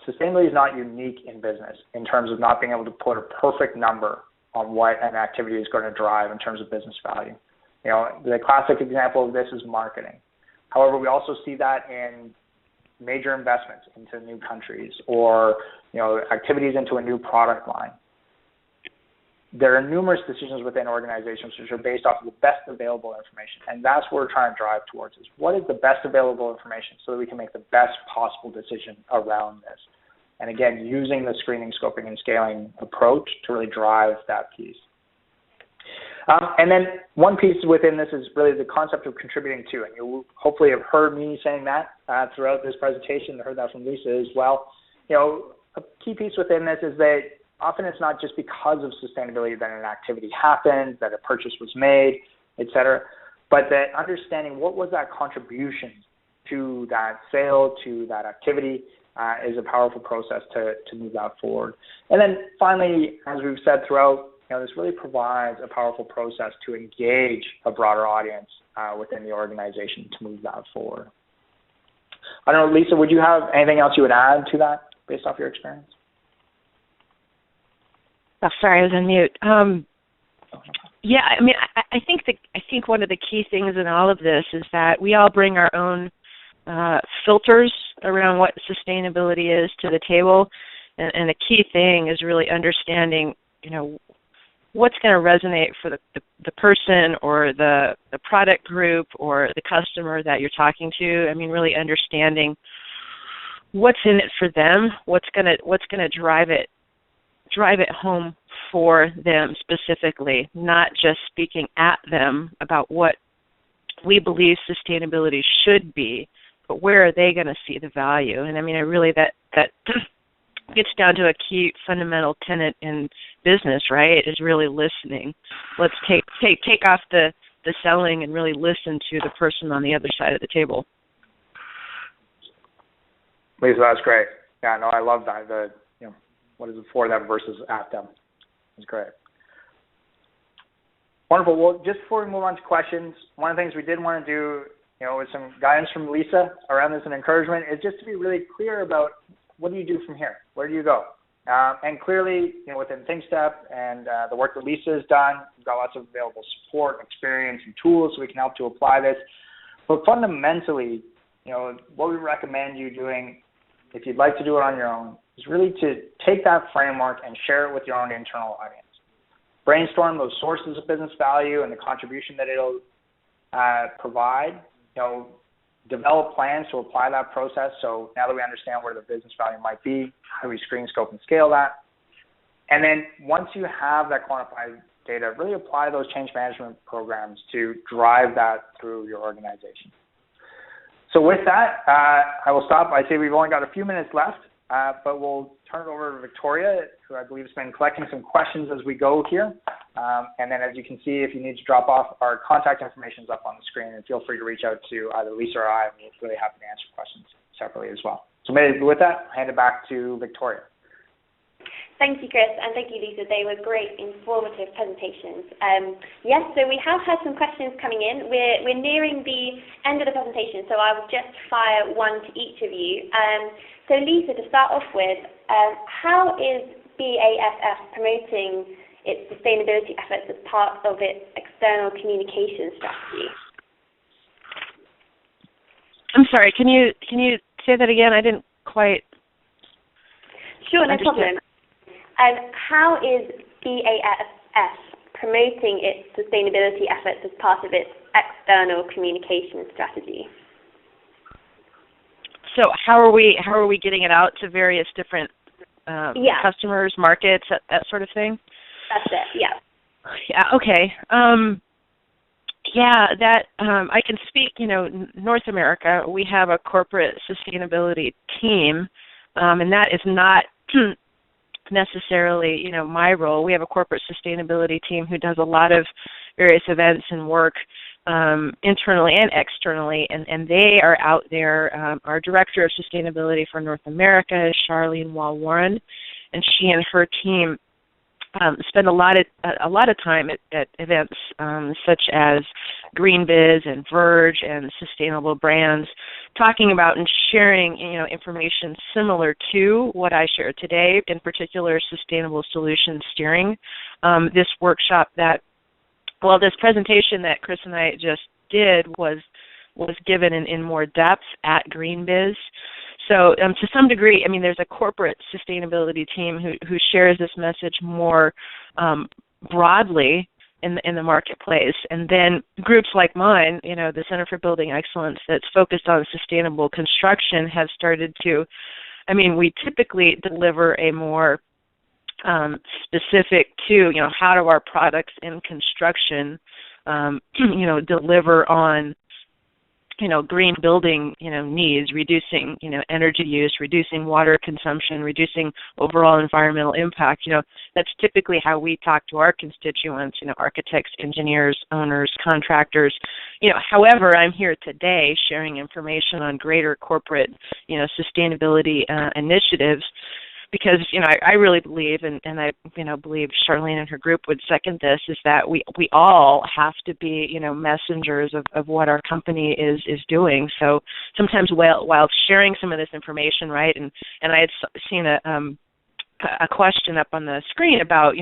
sustainability is not unique in business in terms of not being able to put a perfect number on what an activity is going to drive in terms of business value. The classic example of this is marketing. However, we also see that in major investments into new countries or activities into a new product line. There are numerous decisions within organizations which are based off of the best available information, and that's what we're trying to drive towards is what is the best available information so that we can make the best possible decision around this. And again, using the screening, scoping, and scaling approach to really drive that piece. And then one piece within this is really the concept of contributing to, and you hopefully have heard me saying that throughout this presentation, heard that from Lisa as well. A key piece within this is that often it's not just because of sustainability that an activity happened, that a purchase was made, et cetera, but that understanding what was that contribution to that sale, to that activity, is a powerful process to move that forward. And then finally, as we've said throughout, this really provides a powerful process to engage a broader audience within the organization to move that forward. I don't know, Lisa, would you have anything else you would add to that based off your experience? Oh, sorry, I was on mute. Yeah, I mean, I think one of the key things in all of this is that we all bring our own filters around what sustainability is to the table, and the key thing is really understanding, what's going to resonate for the person or the product group or the customer that you're talking to. I mean, really understanding what's in it for them, what's going to drive it home for them specifically, not just speaking at them about what we believe sustainability should be, but where are they going to see the value? And I mean, that gets down to a key fundamental tenet in business, right? Is really listening. Let's take off the selling and really listen to the person on the other side of the table. Lisa, that's great. Yeah, no, I love that. What is it for them versus at them? It's great. Wonderful. Well, just before we move on to questions, one of the things we did want to do, with some guidance from Lisa around this and encouragement, is just to be really clear about what do you do from here? Where do you go? And clearly, within thinkstep and the work that Lisa has done, we've got lots of available support, experience, and tools so we can help to apply this. But fundamentally, what we recommend you doing, if you'd like to do it on your own, is really to take that framework and share it with your own internal audience. Brainstorm those sources of business value and the contribution that it'll provide. develop plans to apply that process. So now that we understand where the business value might be, how do we screen, scope, and scale that? And then once you have that quantified data, really apply those change management programs to drive that through your organization. So with that, I will stop. I say we've only got a few minutes left, but we'll turn it over to Victoria, who I believe has been collecting some questions as we go here. And then as you can see, if you need to drop off, our contact information is up on the screen, and feel free to reach out to either Lisa or I, and we're really happy to answer questions separately as well. So maybe with that, I'll hand it back to Victoria. Thank you, Chris, and thank you, Lisa. They were great, informative presentations. Yes, so we have had some questions coming in. We're nearing the end of the presentation, so I will just fire one to each of you. So Lisa, to start off with, how is BASF promoting its sustainability efforts as part of its external communication strategy? I'm sorry, can you say that again? I didn't quite. Sure, no understand. problem. How is BASF promoting its sustainability efforts as part of its external communication strategy? So how are we getting it out to various different customers, markets, that sort of thing? That's it. Yeah. Yeah. Okay. I can speak. North America, we have a corporate sustainability team, and that is not necessarily, my role. We have a corporate sustainability team who does a lot of various events and work internally and externally, and they are out there. Our director of sustainability for North America is Charlene Wall-Warren, and she and her team spend a lot of time at events such as GreenBiz and Verge and Sustainable Brands, talking about and sharing information similar to what I shared today, in particular Sustainable Solution Steering. This presentation that Chris and I just did was given in more depth at GreenBiz. So to some degree, there's a corporate sustainability team who shares this message more broadly in the marketplace. And then groups like mine, the Center for Building Excellence that's focused on sustainable construction have started to, we typically deliver a more specific to, how do our products in construction, deliver on green building, needs, reducing, energy use, reducing water consumption, reducing overall environmental impact. That's typically how we talk to our constituents, architects, engineers, owners, contractors. However, I'm here today sharing information on greater corporate, sustainability initiatives, because I really believe, and I believe Charlene and her group would second this, is that we all have to be messengers of what our company is doing. So sometimes while sharing some of this information, right, and I had seen a question up on the screen about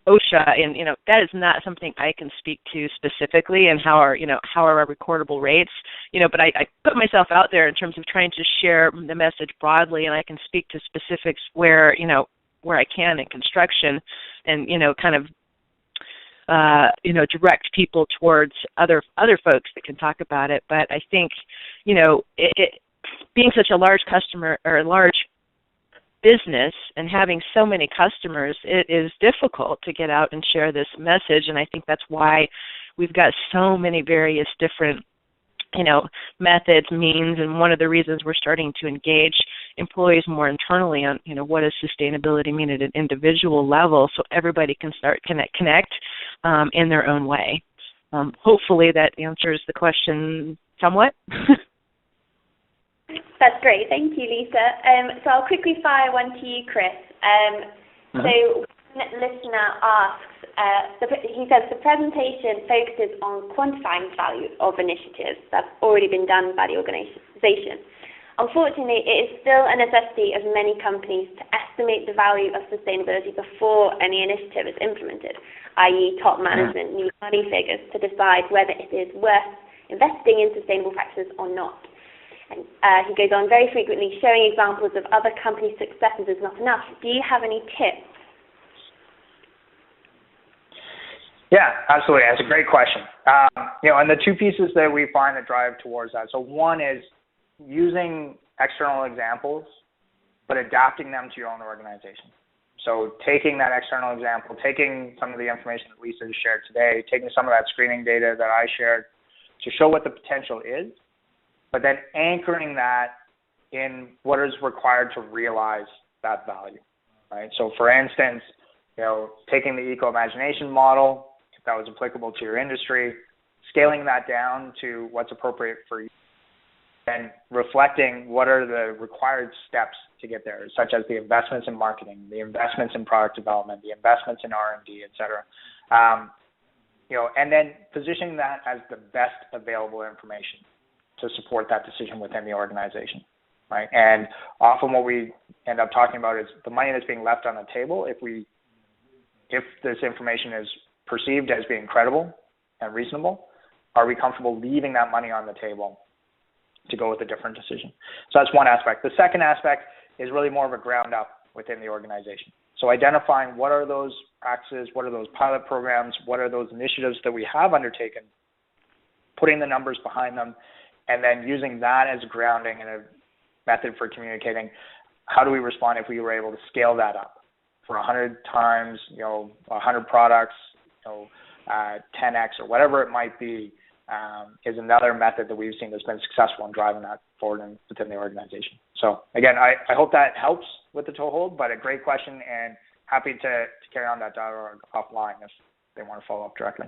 OSHA, and that is not something I can speak to specifically, and how are our recordable rates, but I put myself out there in terms of trying to share the message broadly, and I can speak to specifics where I can in construction, and kind of direct people towards other folks that can talk about it. But I think it being such a large customer or a large business and having so many customers, it is difficult to get out and share this message, and I think that's why we've got so many various different methods, means, and one of the reasons we're starting to engage employees more internally on what does sustainability mean at an individual level, so everybody can start connect in their own way. Hopefully that answers the question somewhat. That's great. Thank you, Lisa. So I'll quickly fire one to you, Chris. So one listener asks, he says the presentation focuses on quantifying the value of initiatives that's already been done by the organization. Unfortunately, it is still a necessity of many companies to estimate the value of sustainability before any initiative is implemented, i.e. top management need money figures to decide whether it is worth investing in sustainable practices or not. And he goes on, very frequently showing examples of other company successes is not enough. Do you have any tips? Yeah, absolutely. That's a great question. And the two pieces that we find that drive towards that. So one is using external examples, but adapting them to your own organization. So taking that external example, taking some of the information that Lisa has shared today, taking some of that screening data that I shared to show what the potential is, but then anchoring that in what is required to realize that value, right? So for instance, taking the eco-imagination model, if that was applicable to your industry, scaling that down to what's appropriate for you, and reflecting what are the required steps to get there, such as the investments in marketing, the investments in product development, the investments in R&D, et cetera. And then positioning that as the best available information to support that decision within the organization, right? And often what we end up talking about is the money that's being left on the table. If this information is perceived as being credible and reasonable, are we comfortable leaving that money on the table to go with a different decision? So that's one aspect. The second aspect is really more of a ground up within the organization. So identifying what are those practices, what are those pilot programs, what are those initiatives that we have undertaken, putting the numbers behind them, and then using that as grounding and a method for communicating how do we respond if we were able to scale that up for 100 times, 100 products, 10x or whatever it might be, is another method that we've seen that's been successful in driving that forward within the organization. So again, I hope that helps with the toehold, but a great question, and happy to carry on that dialogue offline if they want to follow up directly.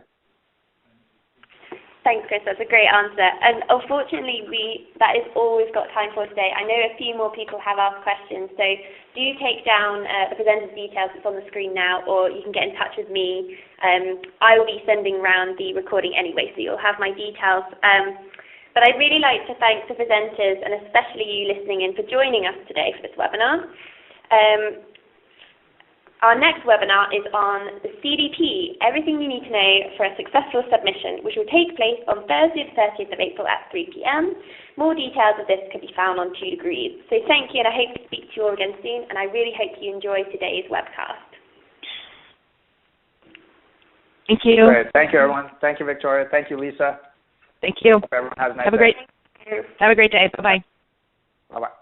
Thanks, Chris. That's a great answer. And unfortunately, that is all we've got time for today. I know a few more people have asked questions, so do take down the presenter's details that's on the screen now, or you can get in touch with me. I will be sending around the recording anyway, so you'll have my details. But I'd really like to thank the presenters, and especially you listening in, for joining us today for this webinar. Our next webinar is on the CDP, everything you need to know for a successful submission, which will take place on Thursday the 30th of April at 3 p.m. More details of this can be found on 2 Degrees. So thank you, and I hope to speak to you all again soon, and I really hope you enjoy today's webcast. Thank you. Great. Thank you, everyone. Thank you, Victoria. Thank you, Lisa. Thank you. Hope everyone has a nice day. Have a great day. Bye-bye. Bye-bye.